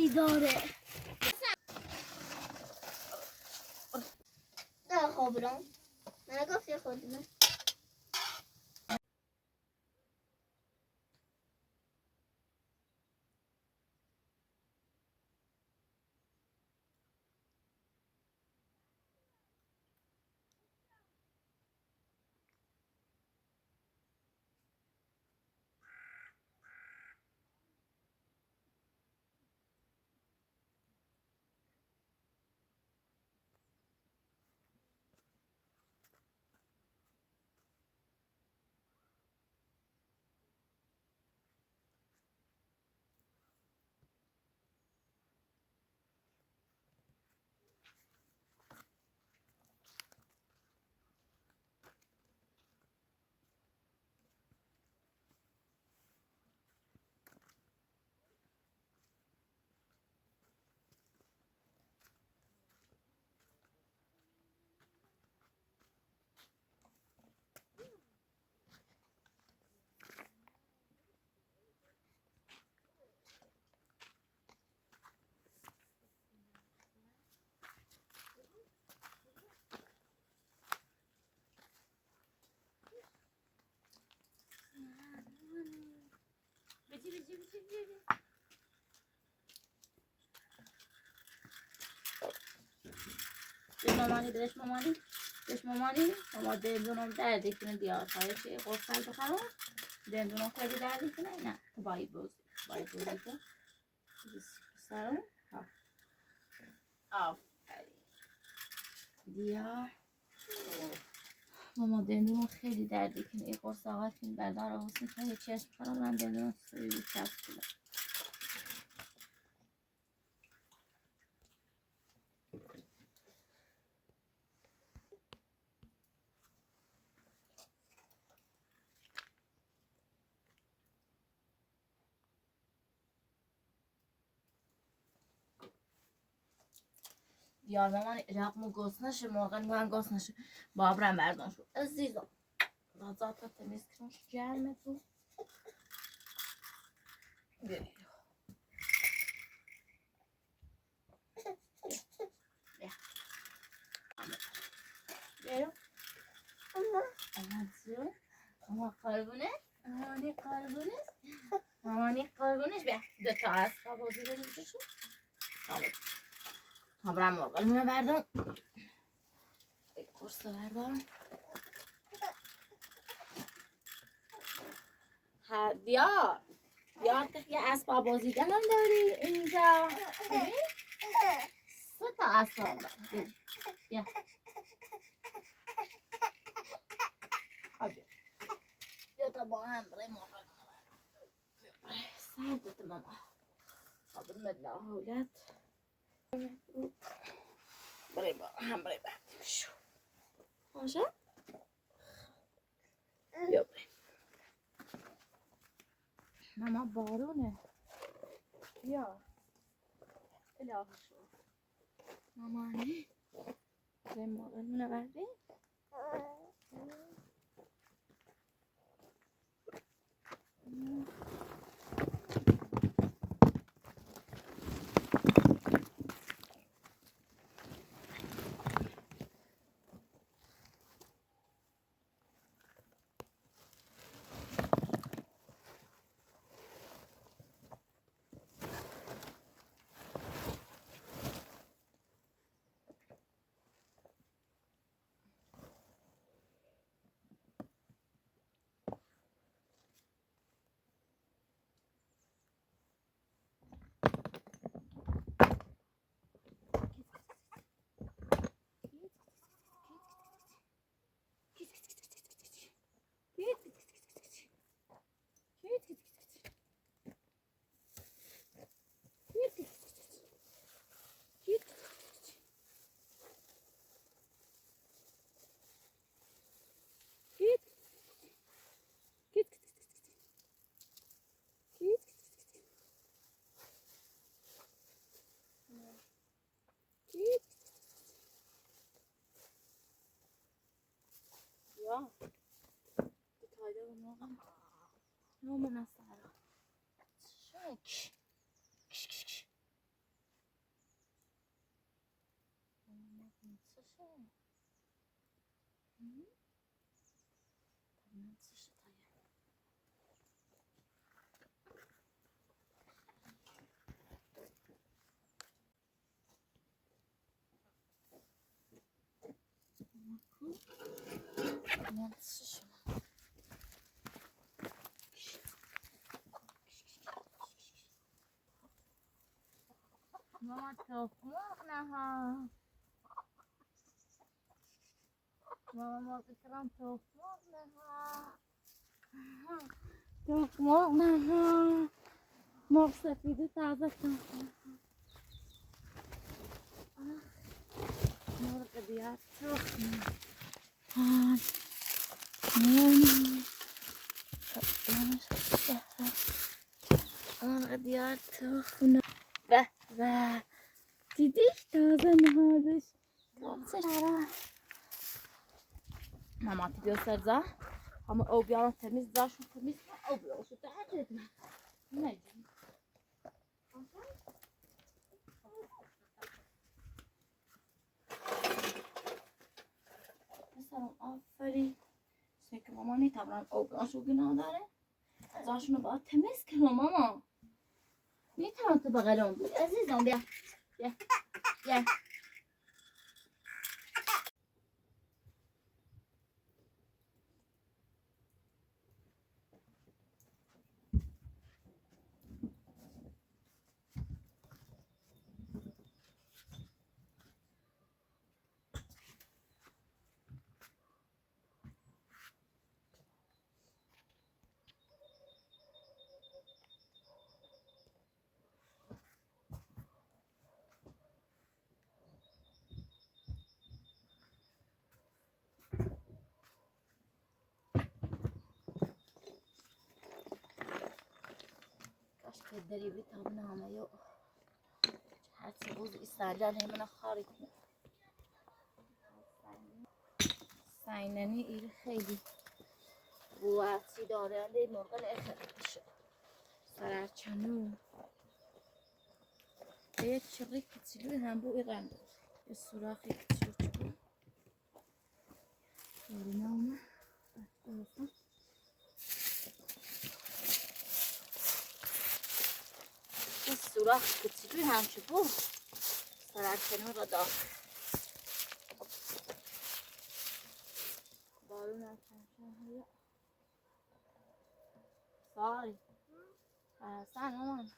داره ده خوابرم من گفت خودم مامانی بدش مامانی اما دندونم درد کنه دیار خواهی چه قرصل بخرم دندونم خیلی درد کنه نه بایی بوزی که سرم دیار ماما دندونم خیلی درد کنه این قرص آقا کنه بردار آقاسین خیلی چشم خرم من دندونم سوی چسب کنه دیار مامان رقم گوز نشه موقع من گوز نشه بابرم بردان شد عزیزم رازات تمیز کنش جرمه تو بیا اما قربونه مامانی قربونش بیا دو تا از بازی بریم بشو برم مرغلونه بردم قرص بردم دیار یه اسباب بازی دلم داری اینجا سه تا اسباب داری بیا بیا تا با هم برای مرغلونه بردم سردت ماما خب مدلا هولت برای با هم برای بردیم شو باشه بیا بریم ماما بارونه بیا الهی شو مامانی برای مرغلونه بردیم Ja, die Teile morgen. Nur mal nach da. Schön. ماما تخمق نها ماما ما بکرم تخمق نها تخمق نها مرغ سفید تازه تخمق مرغ دیار تخمق مرغ دیار تخمق به به دیدیش تازه نهادش تازه ماما تبي سرزة هم أو بيعرف تميز ذا شو تميز أو بيعرف شو تعرف ما يجي مثلا آفرین سیک ماما نیتابرن أو بيعرف شو جنا داره ذا شو نبغى تميز كلام ماما نیتام تو بغلون بود عزیزم بیا بیا بیا داری بیتام نامه یو هر چی بود استعجال همون خارج ساینانی این خیلی قوتی داره دی مرغ اخرش سرچنو یه چقدر کچیلی هم بو ایران یه سوراخی کچیلی چقدر نامه یه سوراخ کچیلی هم شبو سرچنو را داخل بارون افشان ساری سن مامان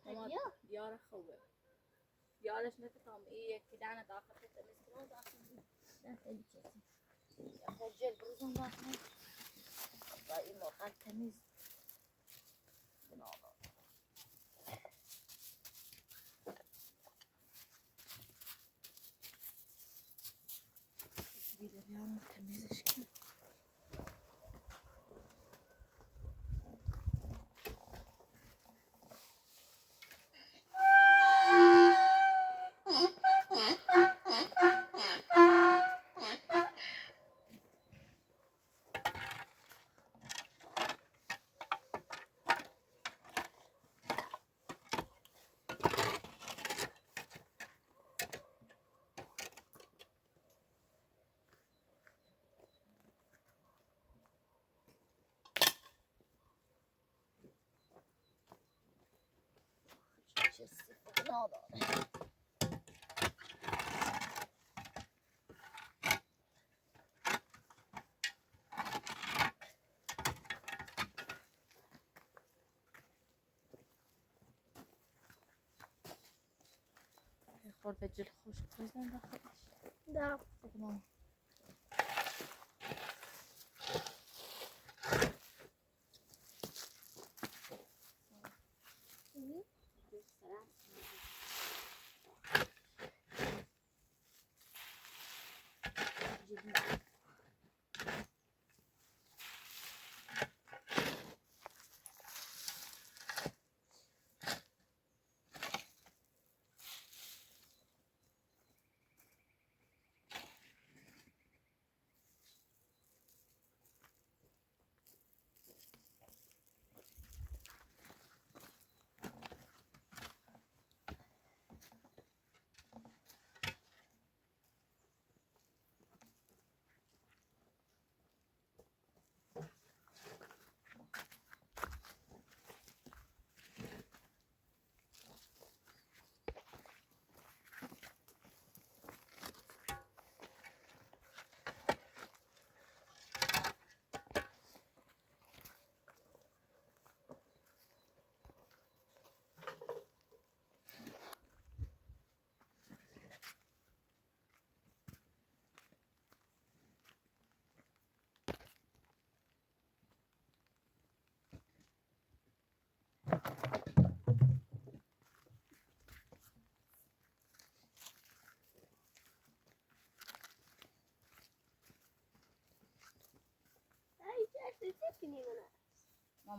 ماما بیار خوبه بیارش نکتام این یکی دانه داخل تمیز کنم داخل نه خیلی چیزی یا خجل بروزم داخل و این مرغ تمیز بنابرای بیده بیارم تمیزش کنم خورده جل خوش بزن داخلش دا بگم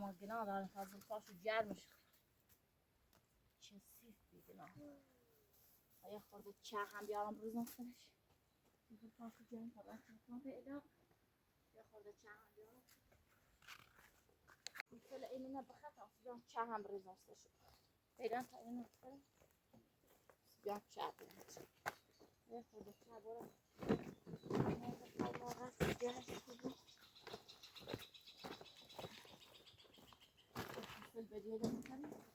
ما گناه دارن تازه پاشو جرمش چه سیف بی گناه یه خورده چه هم بیارم بروزم سرش یه پاشو جرم تا بس نکنم پیدا یه خورده چه هم بیارم مثل اینو نبخط آسیبم چه هم بروزم سرش پیدا تا اینو بخورم بیام چه بیارم یه خورده چه برم الفيديو ده مثلا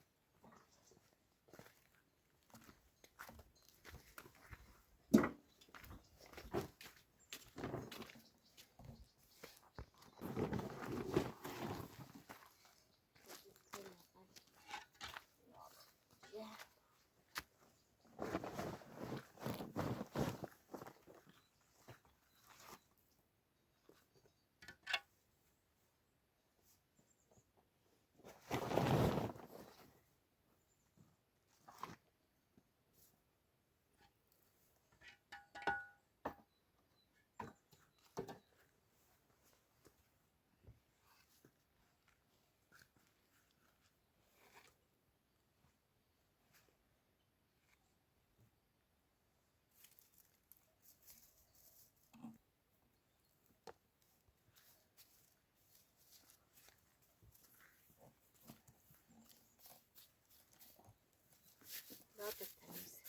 لا تستنس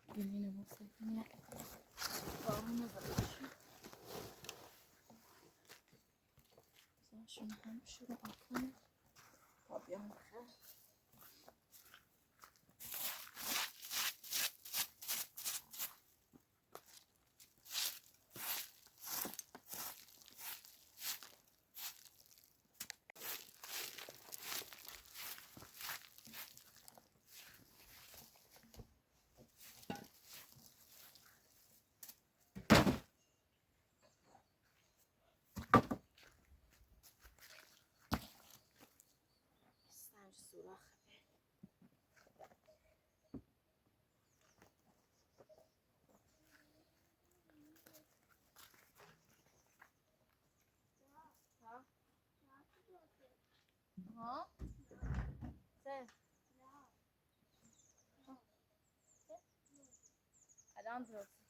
خلينا مبسوطين فاهمة شو نحن شو أكل طب يا مخ سوراخ ها سه الان درست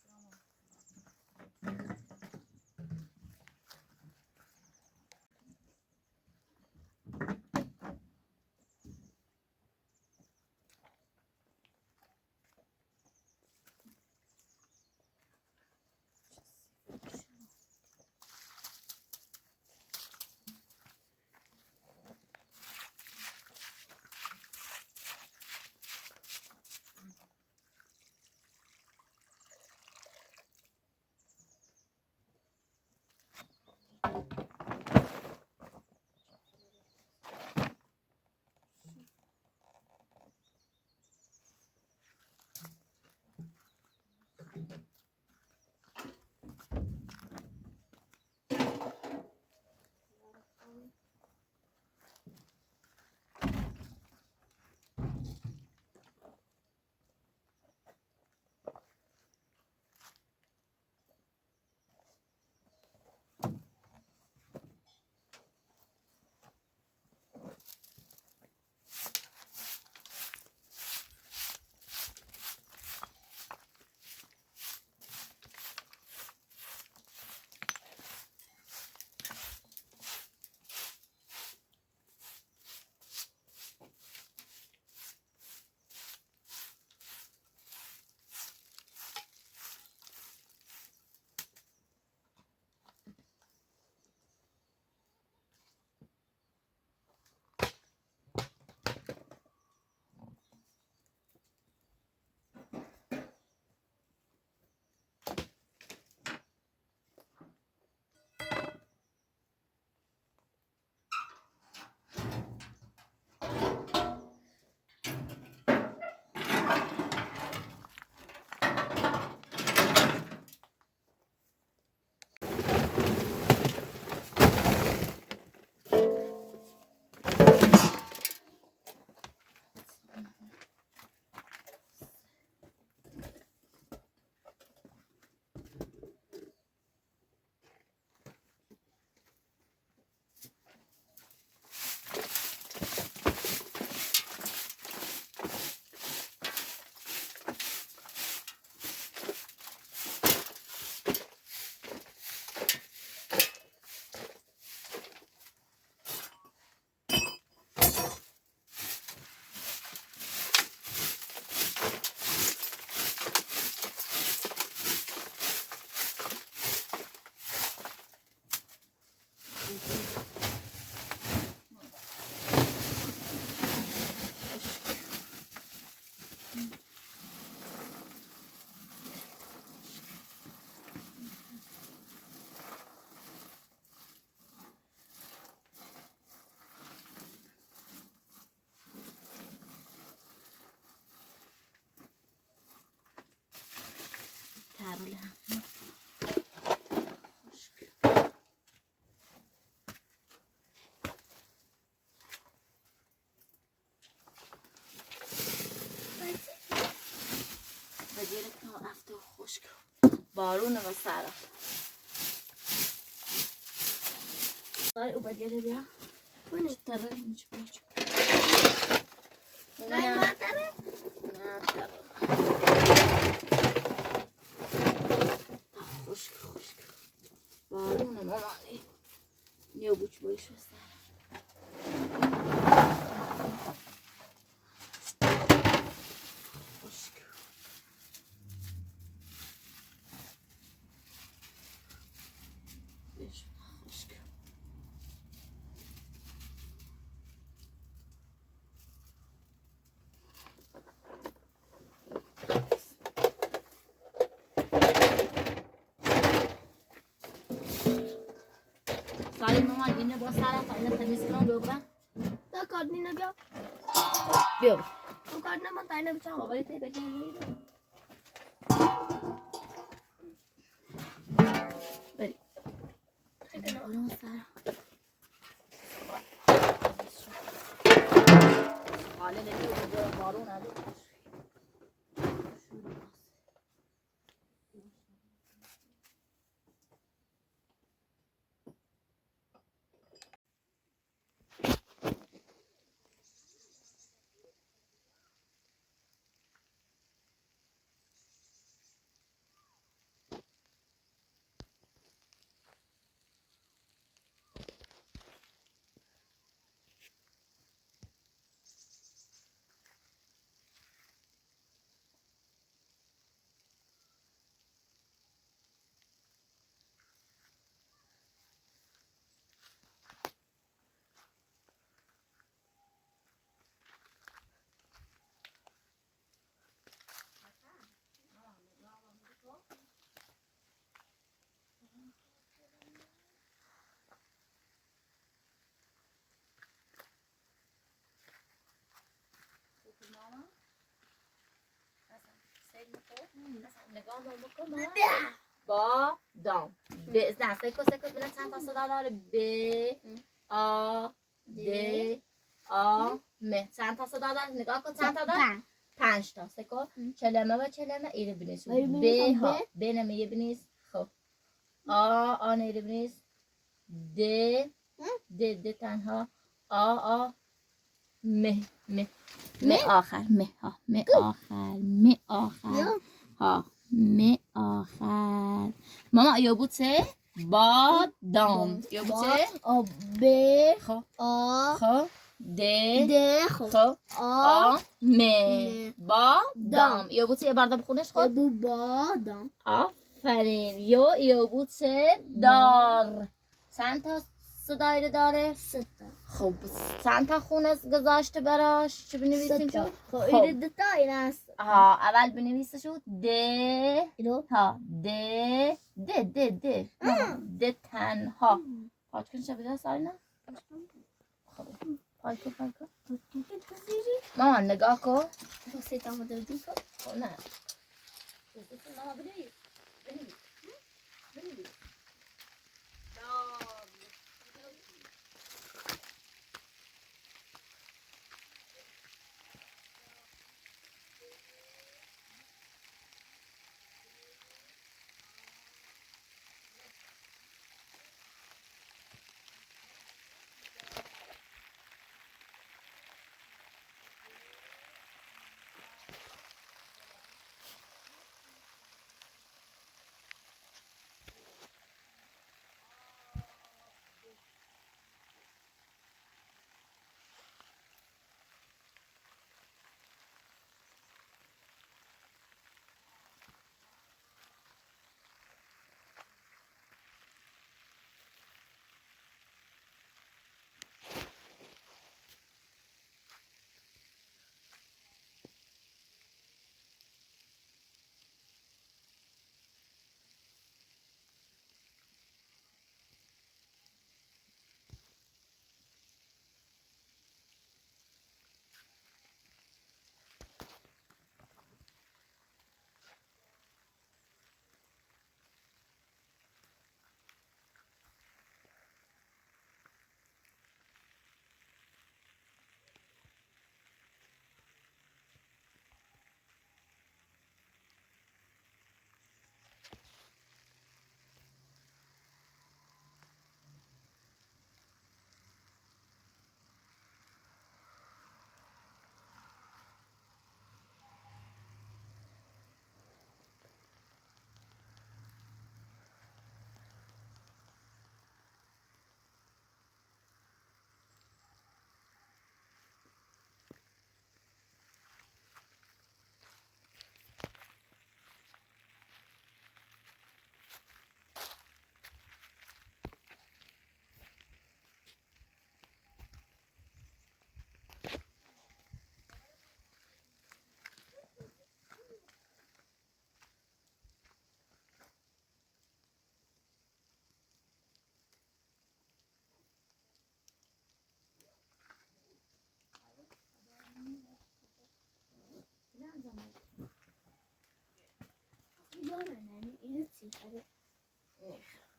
بدیرتون افته و خشک بارونه و سرا داری او بدیره بیا چه تره اینچه بیچه نه تره نه تره خشک بارونه مامانی نیو بوچ بایش و سرا سالی مامان اینه با سرم اینه تمیز کنم بگم تا کارد نینه بیا بیا تو کارد نمان تا اینه بچه بابایی تی بکنه بری خیلی برو سرم حالا نمیده بارون نداره نگاه بکن با دام نه سکو بینه چند تا صدا داره ب آ د آ م چند تا صدا داره نگاه کن چند تا داره 5 تا سکو کلمه و کلمه ایره بینیس ب ها ب نمیه بینیس خب آ نیره بینیس د تنها آ م آخر م آخر ها م آخر ماما یا بود سه بادام یا بود سه ب خب آ خب د خب آ م بادام یا بود سه یه بارده بخونش خب بو بادام آفرین یا بود سه دار چند تا صدایی داره؟ 3 خب چند تا خونه گذاشته براش چه بنویسیم شد؟ خب این دوتا این است ها اول بنویسه شد د اینو ها د تنها پاچ کن شبیده سارینا خب پای کن مامان نگاه کن تو 3 تا مدل دیگه خب نه ماما بنویس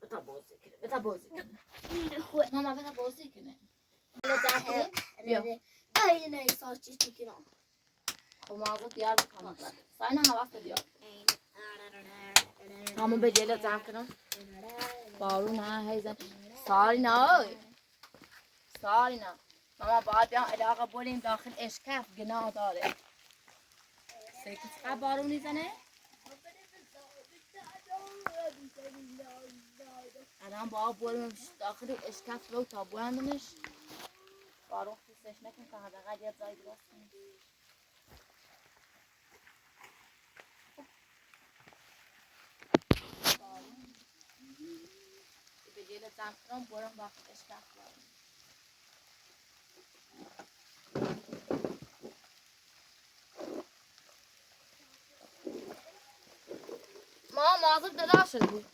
بتا بازی کنه بتا بازی کنه خوب. ماما بتا بازی کنه لذت کنه بیا ای نه ساچی میکنم. خب مازو دیار بکنم ساینا حواس دیار همون به جلو لذت کنم بارو نه هیزن سارینا سارینا ماما باید بیام علاقه بریم داخل اشکف گناه داره سیکی چقدر بارون میزنه الان باید بریم داخل اشکف رو تا بندمش بارون خیستش نکن تا حداقل یه جایی درست کنیم به جلو لذت کنم برم داخل اشکف برم ما مازو دلا شده بود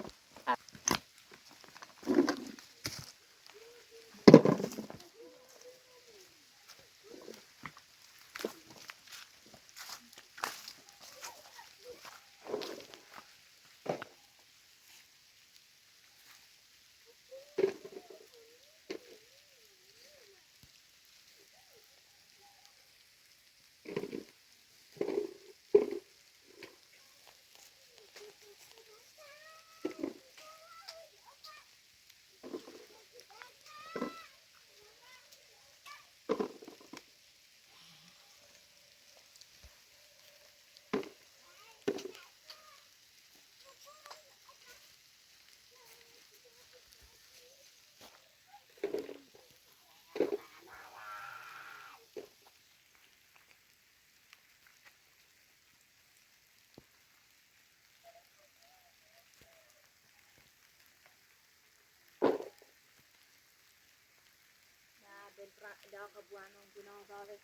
علاقه بوانم گناه داره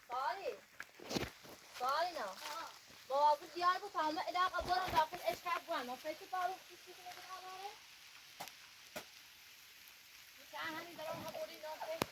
ساری سارینا بابا دیار بود همه علاقه برم داخل اشکف بوانم فکر بارون خیستی کنه گناه داره میشه همین دارم ها بوری نام فکر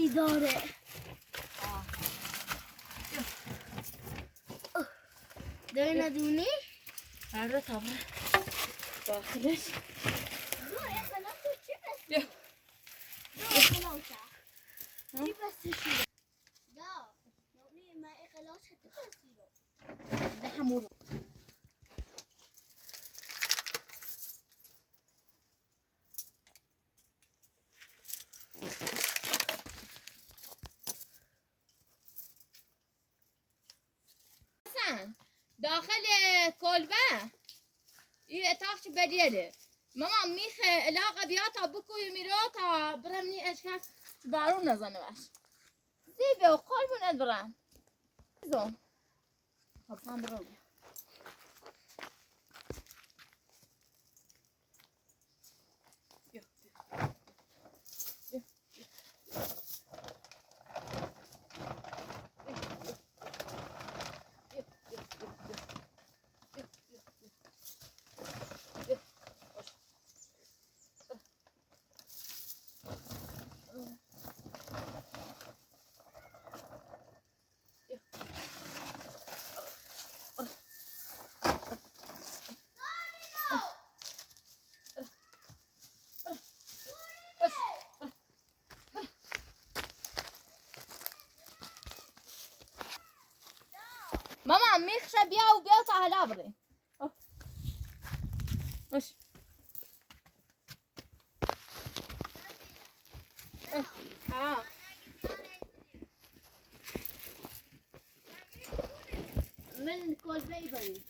چی داره؟ داری ندونی؟ برده تابه داخلش دو اخلاق تو چی بستی؟ بیا. دو اخلاق چی بستی شده؟ دا نونی من اخلاق چی بستی رو؟ ده همون داخل کلبه یه اتاقش بدیده ماما میخه علاقه بیا تا بکوی میرو تا برمنی اشکف بارون نزنه باش زیبه و قلبونت برم زون خب هم برو ماما میخشه بیا و بیا تا حالا بریم باش ها من کلبه ای بریم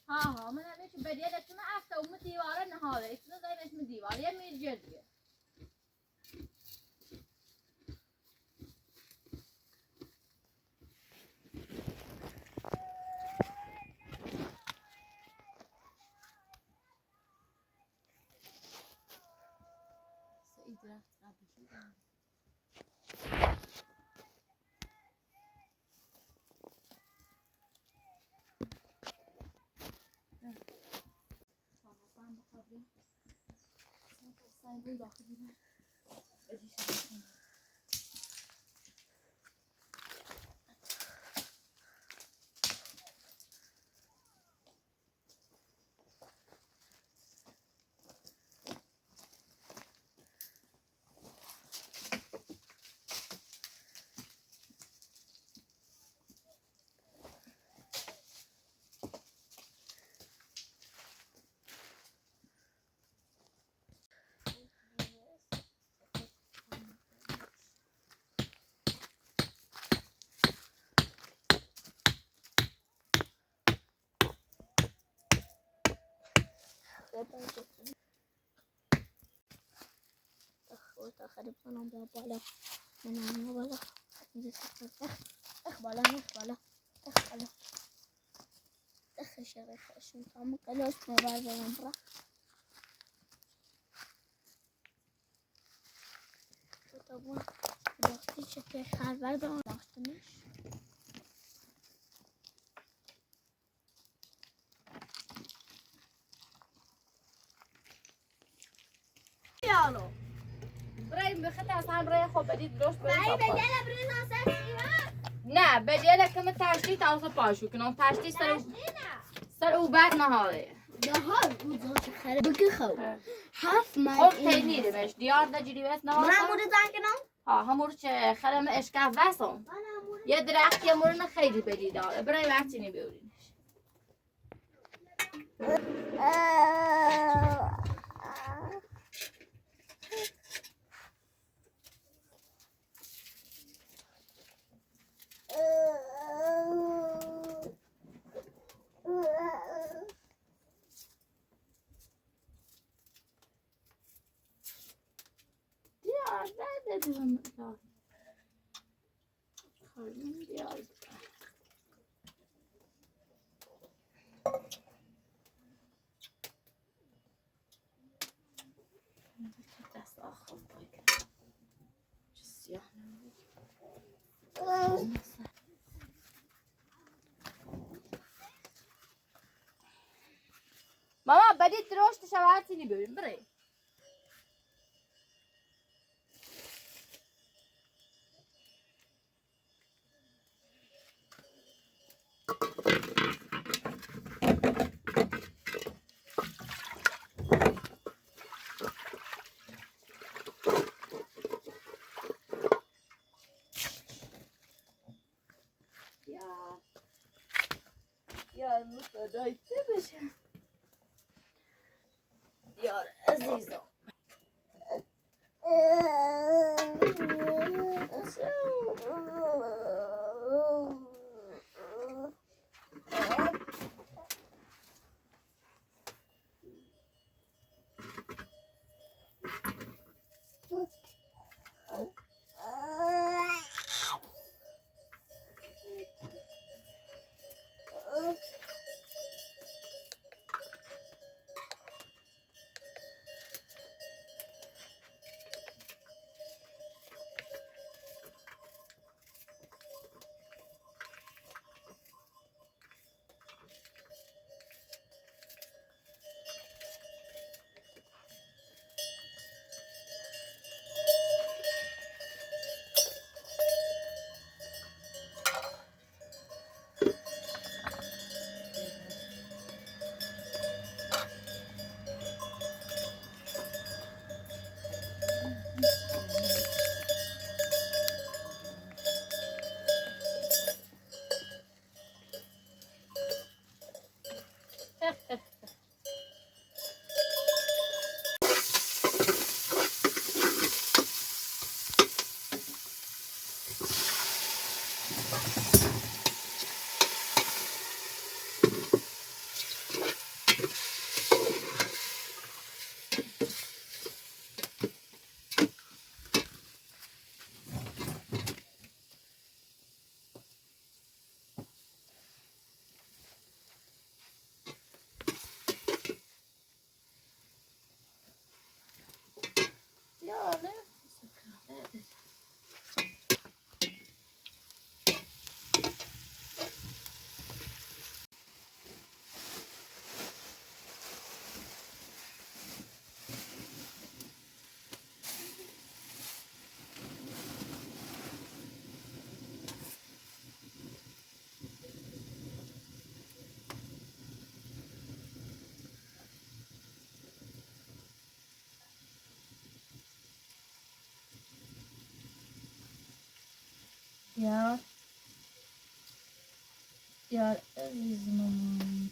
ها من همیشه بدیه دستم افته و من دیواره نهاده ایتونه دایمش من دیواره یه میر جدیه خريب انا بالا انا بالا اخ بالا اخ بالا اخ شريف عشان طعمك قالوا اسمه بعد المبرة طبعا باختي شكل حال بعد ما باختنش يالو برایم بخطه از هم برای خوب بدید درست بریم هاي بدينا بريزا سكسيها نه بدیه کم تشتیت آسا پاشو کنم تشتیت سر او بعد نهاره ده هاي وزوج خرب بكخو حرف ما خب خیلی دیمش دیار دا جیری بس من نهاره امور زنكنم ها همور چه خرم اشکف وسم یه درختی همورن خیلی بدید داره برای وقتی نبیورینش دیار بدونم خیلی دیار دست آخر باید چه سیاه ماما بدید درشت شواتینی ببین بره. یار مصدای چه بشه یار عزیزم yar yar عزیزم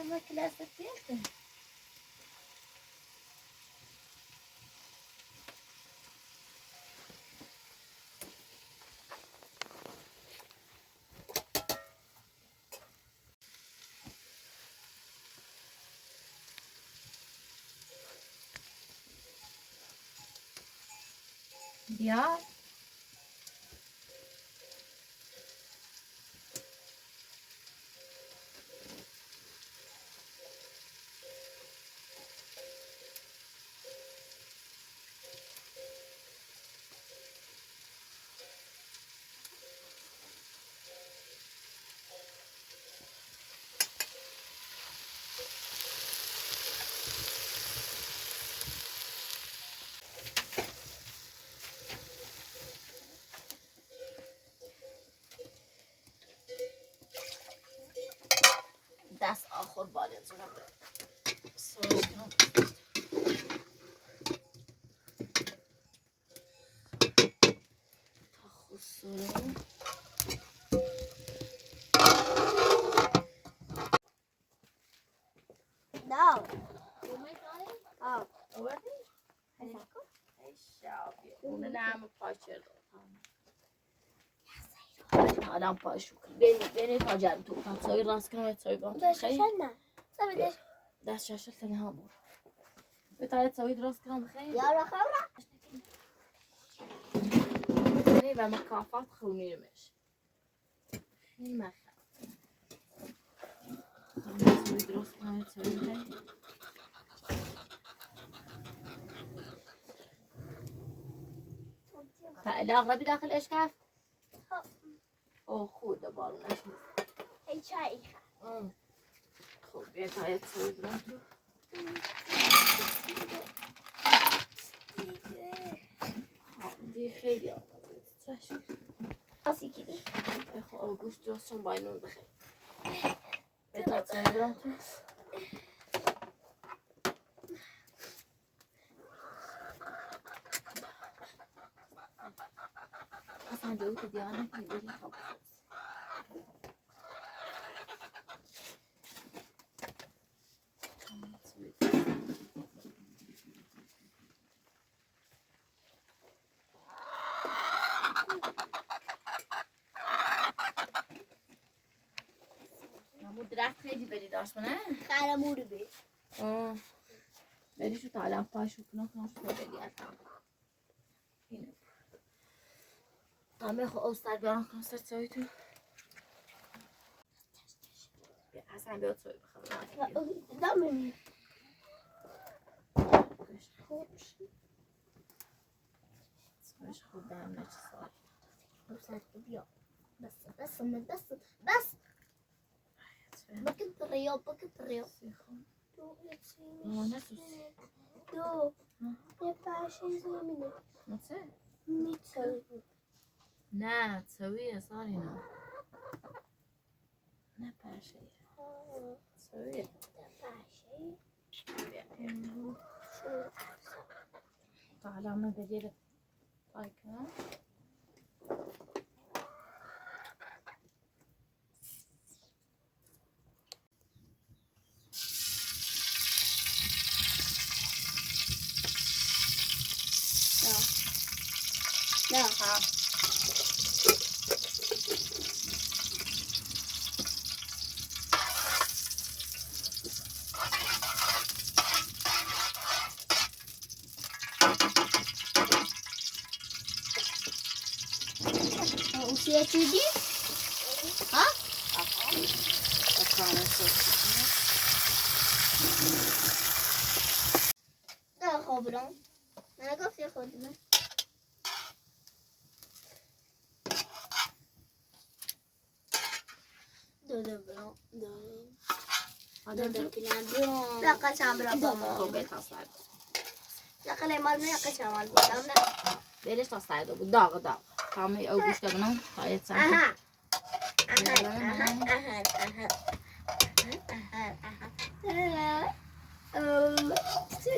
ما clase fiesta. Ya. دست آخر باید زنم سرش کنم تا خسرو No. آه آوردی؟ ای شابی اون نام پاچه آدم پاشو بینی تا جمع تو تا سوی راست کنم سوی بام داشتن نه. سبیدش. دست شاشل تنه ها بور بتاعت سوی راست کنم خیلی یارا خورا. و مکافات خونیمش این مخ درست کنم سوی فعلا ربي داخل اشكاف اوه خود بارونش نیست ای چای خب بیا تا تسوي براتو دي خیلی آماده چشم آسی کیدی خب آگوست جاستون باینون بخیر بیا تا تسوي براتو اصلا جوی تو دیانه که بری خواب درخت خیلی بری داشت نه؟ خرمو رو بی بری شو تعلم پاشو کنه شو بری اتم اینه همه خو اوستر بیارم کنسر سوی تو حسن بیاد سوی بخوام دامه سویش خوب دارم نچه سال بسات بیا بس بكت الرياض دو يبقى زي منك تسوي نه تسويه صارينا نه باشي تسويه تعالى عم بديلك طايقة لا ها وشي تيجي ها لا خبرة أنا قف يا خدمة لا قسم بالله لا خلي مال من قسم مال بودم لا بيلش تصعد بالضغط طعمي او گوشت بنام طايت ساعه اها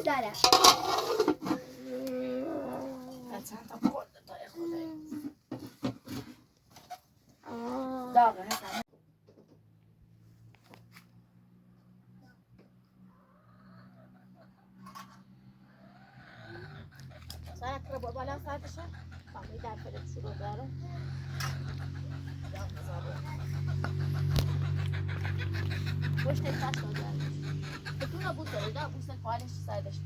داره حسن تا خورد تا خدای داغه حسن ساعت رو بالا ساعتشه فهمی در فرد شروع داره وش تفتح داره بتونه بود داره ده بوست فعالش سایدش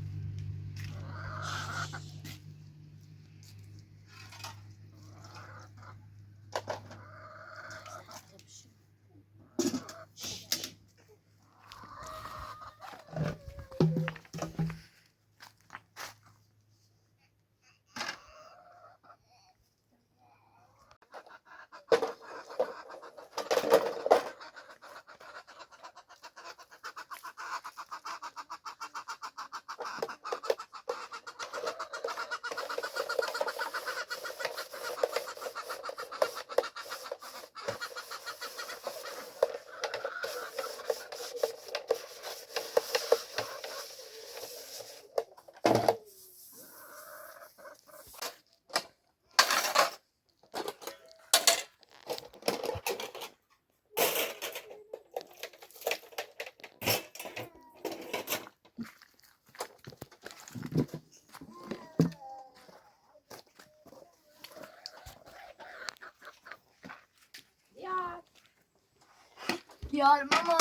Yar mama.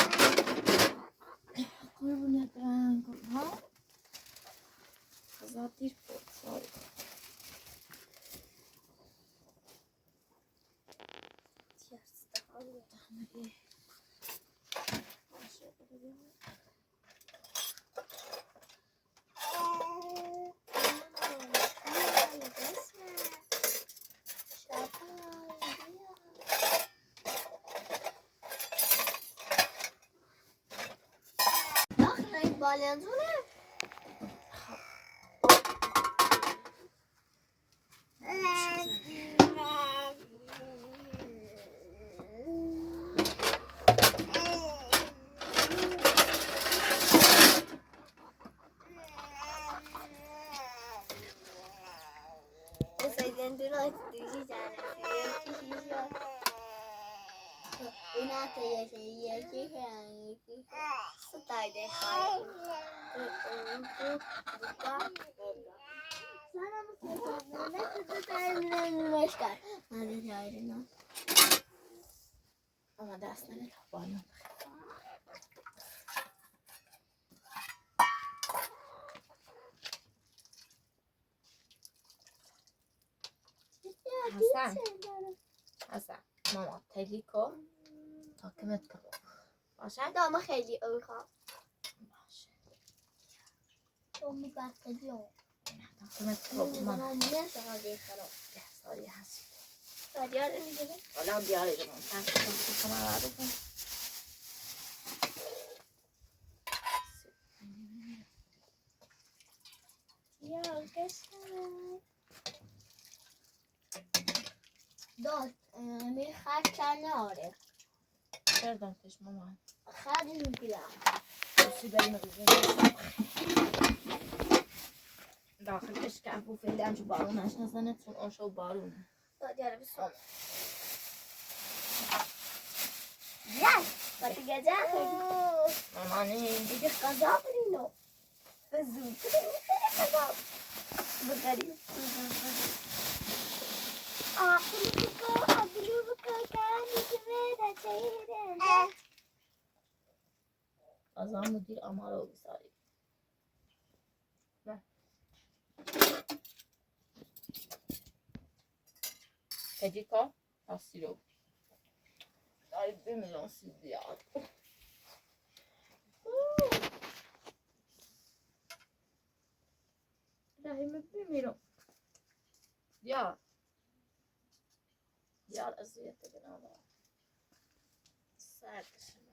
قربونت برم ها خزات دیر بود ساری بالنزونه دندونات دیگه اینا یکی ستایده خواهی اما دست نده تا بالا حسن ماما تلی کن تا کمت کنم باشه؟ دامه خیلی اوخا باشه دامه بستگی هم تا کمت کنم ماما نمیه ساده خراب ساری هست ساده ها رو میگیره حالا بیاره دمون تنگ کنم کنم رو کن یا قشنگ داد میخواد کناره کردمش مامان خیلی میگیرم بسی بریم بزنیم داخلش کفو فعلی همچون بارونش نزنه چون آشا و بارونه ساده رو بسرم یای باید گذه مامانی دیگه قضا برینو زود میخوره قضا بگریم آقلو بکو کنی که بده چهره از هم مدیر اما رو بساری پدی کن پاسی رو داری بمیرون سی بیاد داری بمیرون بیاد بیاد از یه تگه نامه سردش